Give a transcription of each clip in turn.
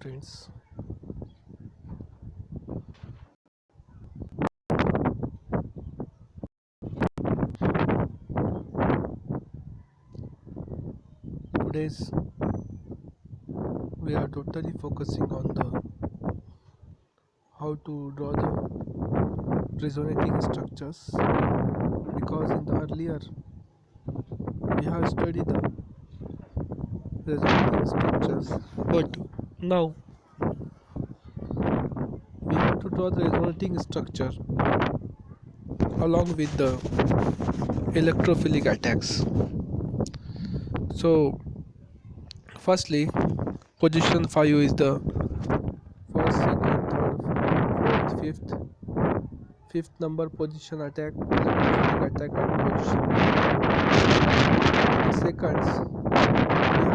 friends. Today's we are totally focusing on the how to draw the resonating structures, because in the earlier we have studied the resonating structures, but now we have to draw the resonating structure along with the electrophilic attacks. So firstly, position 5 is the first, second, third, fourth, fifth number position attack, electrophilic attack at position 5. In the seconds, we have to study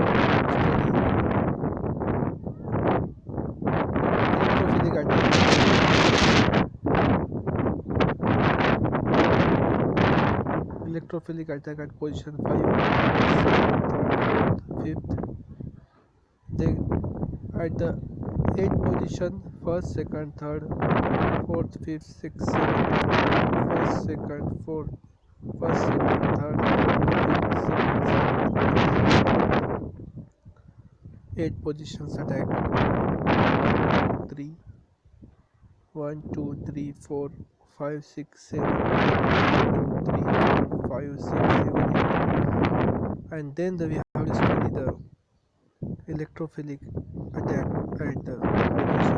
electrophilic attack. Electrophilic attack at position 5, second, third, fourth, fifth. Then at the 8th position, first, second, third, fourth, fifth, sixth, seventh, first, second, fourth, first, second, third, fifth, sixth, seventh, 8 positions attack. 3, 1, 2, 3, 4, 5, 6, 7, 1, 2, 3, 4, 5, 6, 7, 8. And then we have to study the electrophilic attack at the position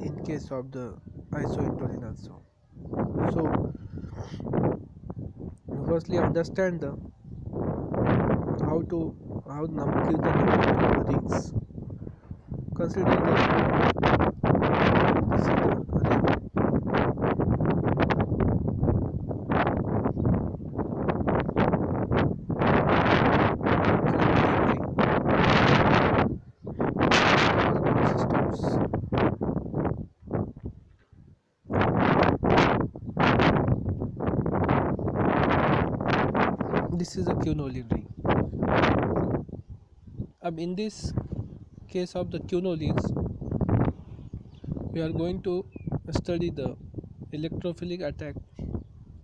8 in case of the isointolinal zone. So firstly understand the how give the number to the rings. Consider this is the ring. This is a quinolene ring. In this case of the quinolenes, we are going to study the electrophilic attack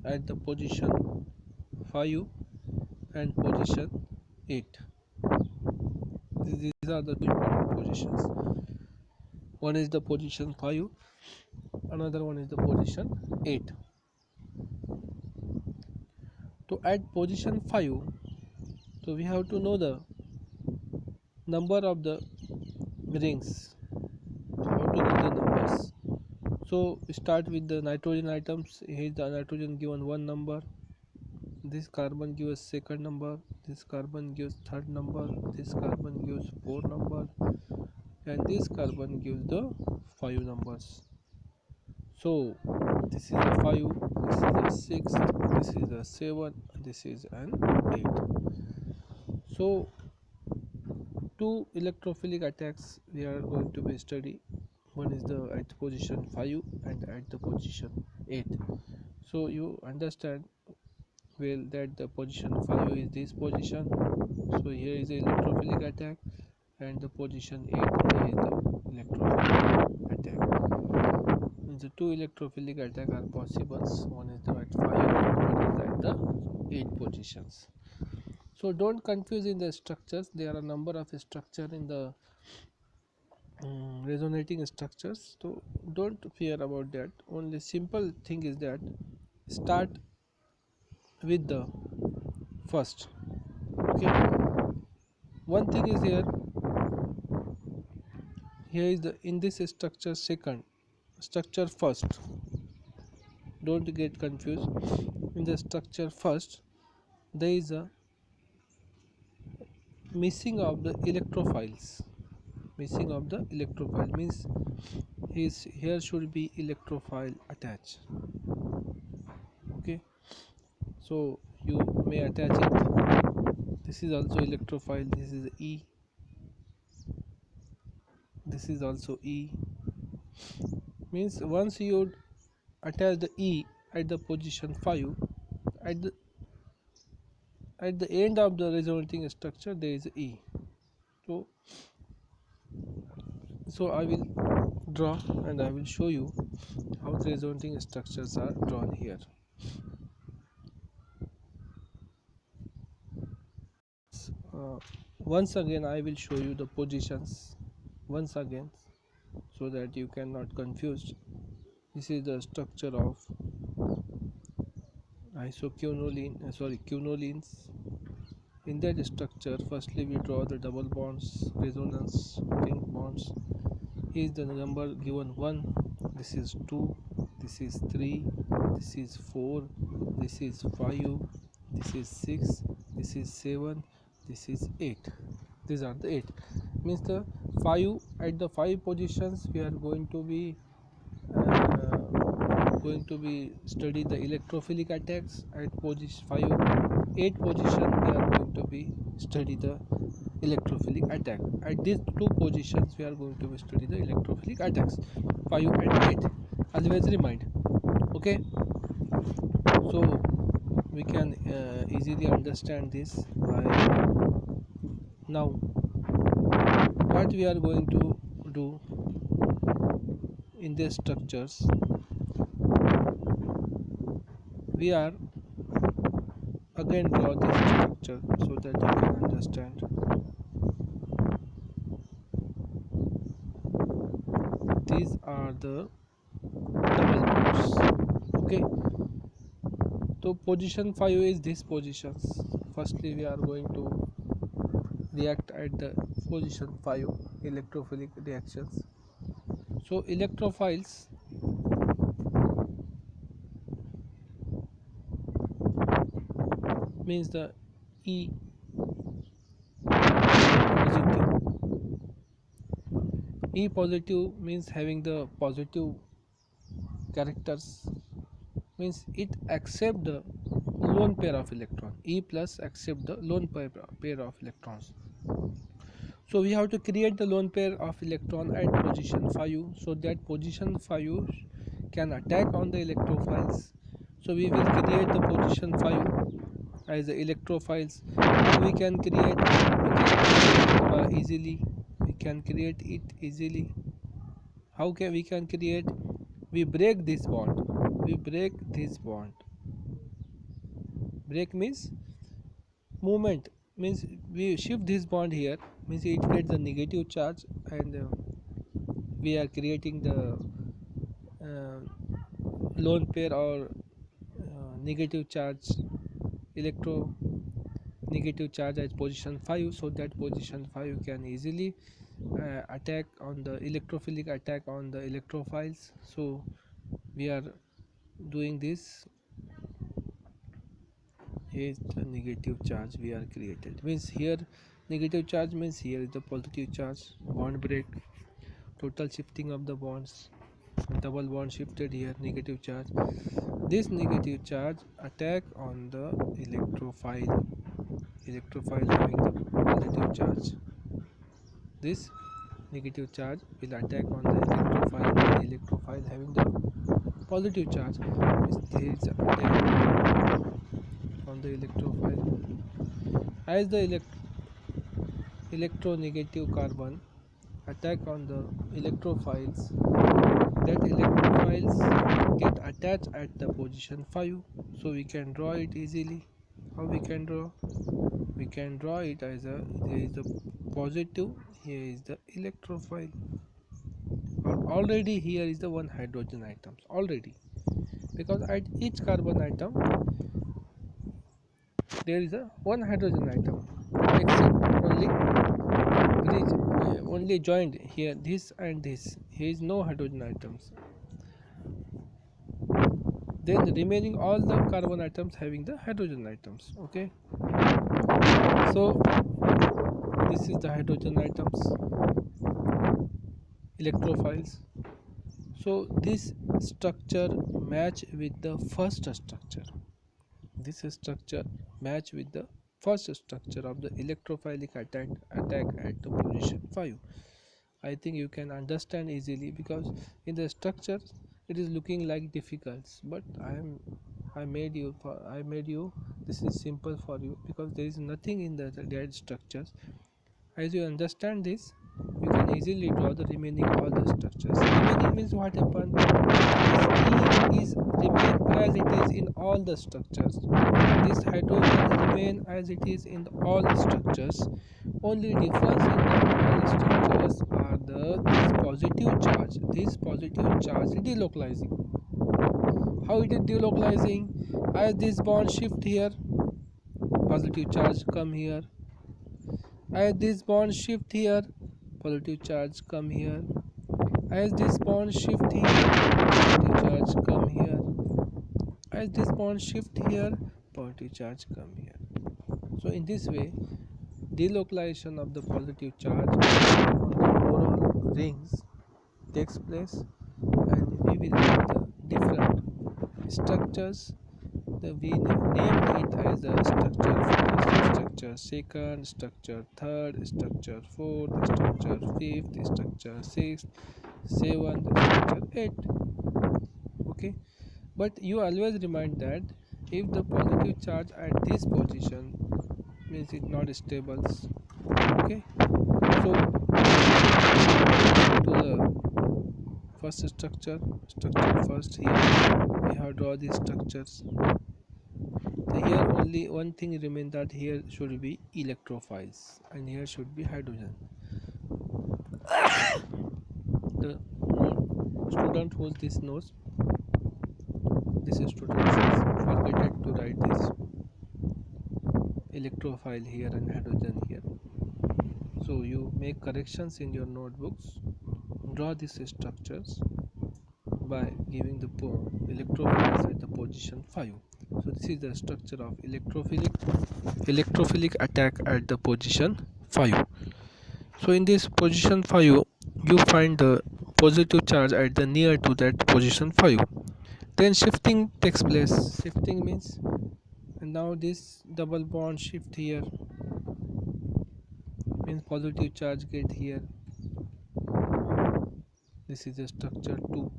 at the position 5 and position 8. These are the two important positions. One is the position 5, another one is the position 8. So at position 5, so we have to know the number of the rings. How to give the numbers? So we start with the nitrogen atoms. Here is the nitrogen given 1 number, this carbon gives second number, this carbon gives third number, this carbon gives 4 number, and this carbon gives the 5 numbers. So this is a 5, this is a 6, this is a 7, this is an 8. So two electrophilic attacks we are going to be study. One is the at position 5 and at the position 8. So you understand well that the position 5 is this position. So here is the electrophilic attack, and the position 8 here is the electrophilic attack. And the two electrophilic attacks are possible. One is the at 5 and one is at the 8 positions. So don't confuse in the structures. There are a number of structures in the resonating structures, so don't fear about that. Only simple thing is that start with the first. Okay, one thing is here is the in this structure second, structure first. Don't get confused. In the structure first, there is a missing of the electrophiles. Missing of the electrophile means here should be electrophile attached. Okay, so you may attach it. This is also electrophile. This is E. This is also E. Means once you attach the E at the position 5, at the end of the resonating structure there is E. So So I will draw and I will show you how the resonating structures are drawn here. Once again I will show you the positions once again so that you cannot confused. This is the structure of quinolines. In that structure, firstly we draw the double bonds, resonance ring bonds. Here is the number given 1, this is 2, this is 3, this is 4, this is 5, this is 6, this is 7, this is 8. These are the 8. Means the 5, at the 5 positions we are going to be study the electrophilic attacks. At position 8 position we are going to be study the electrophilic attack. At these 2 positions we are going to study the electrophilic attacks, 5 and 8. Always remind. Okay, so we can easily understand this by now. What we are going to do in these structures, we are again draw this structure so that you can understand. These are the double bonds. Okay, so position 5 is these positions. Firstly we are going to react at the position 5 electrophilic reactions. So electrophiles means the E positive. E positive means having the positive characters, means it accept the lone pair of electron. E plus accept the lone pair of electrons. So we have to create the lone pair of electron at position 5 so that position 5 can attack on the electrophiles. So we will create the position 5 as the electrophiles. We can create easily. We can create it easily. How can we can create? We break this bond. We break this bond. Break means movement, means we shift this bond here, means it gets the negative charge and we are creating the lone pair or negative charge negative charge at position 5 so that position 5 can easily attack on the electrophilic attack on the electrophiles. So we are doing this. Here is the negative charge we are created, means here negative charge means here is the positive charge. Bond break, total shifting of the bonds, double bond shifted, here negative charge. This negative charge attack on the electrophile having the positive charge. This negative charge will attack on the electrophile having the positive charge. There is attack on the electrophile. As the electronegative carbon attack on the electrophiles, that electrophiles get attached at the position 5, so we can draw it easily. How we can draw? We can draw it as there is the positive, here is the electrophile, or already here is the one hydrogen atoms already, because at each carbon atom there is a one hydrogen atom, except only joined here this and this, here is no hydrogen atoms. Then the remaining all the carbon atoms having the hydrogen atoms. Okay, so this is the hydrogen atoms, electrophiles. So this structure match with the first structure. This structure match with the first structure of the electrophilic attack at the position 5. I think you can understand easily, because in the structure it is looking like difficult, but I made you this is simple for you, because there is nothing in the dead structures. As you understand this, you can can easily draw the remaining all the structures. Remaining means what happened? This E is remain as it is in all the structures. This hydrogen remain as it is in all the structures. Only difference in the all structures are this positive charge. This positive charge is delocalizing. How it is delocalizing? As this bond shift here, positive charge come here. As this bond shift here, positive charge come here. As this bond shift here, positive charge come here. As this bond shift here, positive charge come here. So in this way, delocalization of the positive charge on the boron rings takes place, and we will get the different structures. We named it as the structure first, structure second, structure third, structure fourth, structure fifth, structure sixth, seventh, structure eighth. Okay, but you always remind that if the positive charge at this position means it not stable. Okay, so to the first structure first, here we have draw these structures. Here only one thing remains, that here should be electrophiles and here should be hydrogen. The student who this knows, this student is forgetted to write this electrophile here and hydrogen here. So you make corrections in your notebooks, draw these structures by giving the electrophiles at the position 5. So this is the structure of electrophilic attack at the position 5. So in this position 5, you find the positive charge at the near to that position 5. Then shifting takes place. Shifting means, and now this double bond shift here, means positive charge get here. This is the structure 2.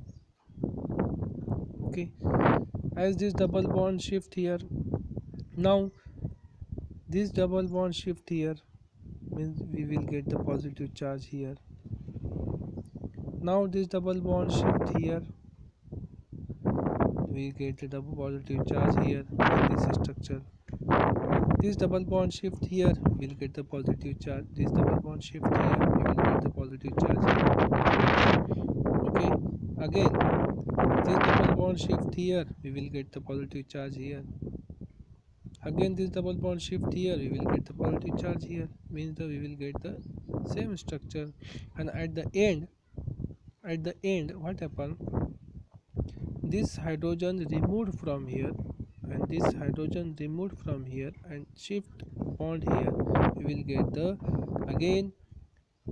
Okay, as this double bond shift here, now this double bond shift here means we will get the positive charge here. Now this double bond shift here, we get the double positive charge here in this structure. This double bond shift here will get the positive charge. This double bond shift here, we will get the positive charge here. Okay, again this double bond shift here, we will get the positive charge here. Again this double bond shift here, we will get the positive charge here, means that we will get the same structure. And at the end what happened, this hydrogen removed from here and this hydrogen removed from here and shift bond here, we will get the again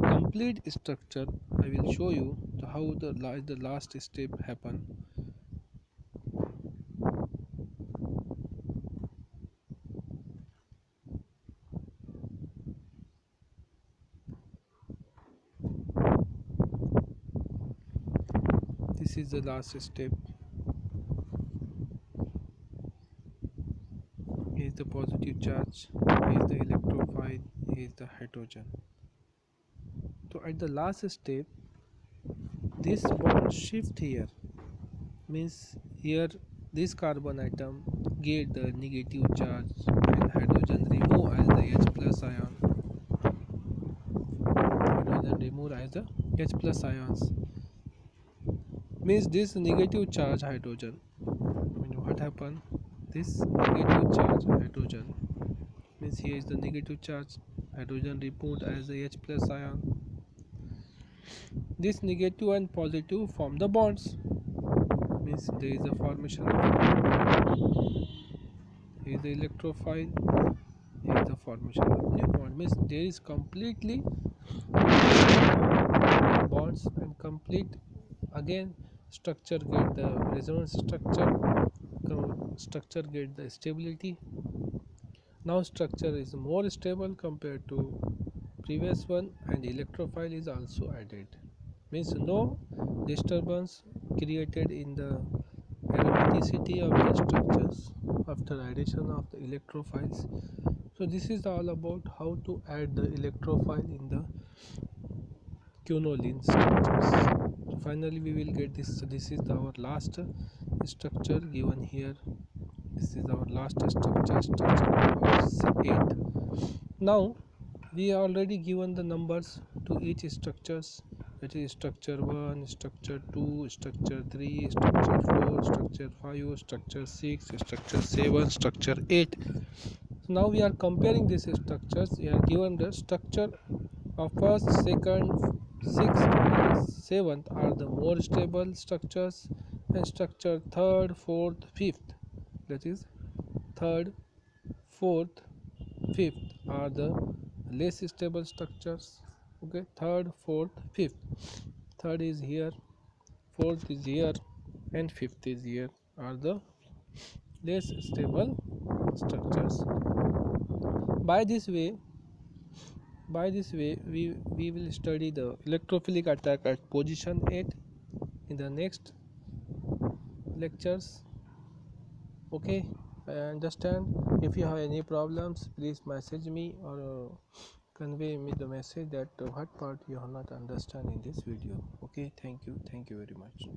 complete structure. I will show you how the last step happen. This is the last step. Here is the positive charge, here is the electrophile, here is the hydrogen. So at the last step, this bond shift here, means here this carbon atom get the negative charge and hydrogen remove as the H plus ion. Hydrogen remove as the H plus ions. Means this negative charge hydrogen, what happened, this negative charge hydrogen, means here is the negative charge, hydrogen removed as the H plus ion. This negative and positive form the bonds, means there is a formation of, here is the electrophile, here is the formation of new bond, means there is completely bonds and complete again structure get the resonance structure get the stability. Now structure is more stable compared to previous one and electrophile is also added, means no disturbance created in the aromaticity of the structures after addition of the electrophiles. So this is all about how to add the electrophile in the quinoline structures. Finally we will get this. This is our last structure given here. This is our last structure, structure number 8. Now we are already given the numbers to each structures, that is structure 1, structure 2, structure 3, structure 4, structure 5, structure 6, structure 7, structure 8. So now we are comparing these structures. We are given the structure of first, second, 6th and 7th are the more stable structures, and structure 3rd, 4th, 5th, that is 3rd, 4th, 5th are the less stable structures. Okay, 3rd, 4th, 5th. 3rd is here, 4th is here, and 5th is here are the less stable structures. By this way, we will study the electrophilic attack at position 8 in the next lectures. Okay, I understand. If you have any problems, please message me or convey me the message that what part you have not understand in this video. Okay, thank you very much.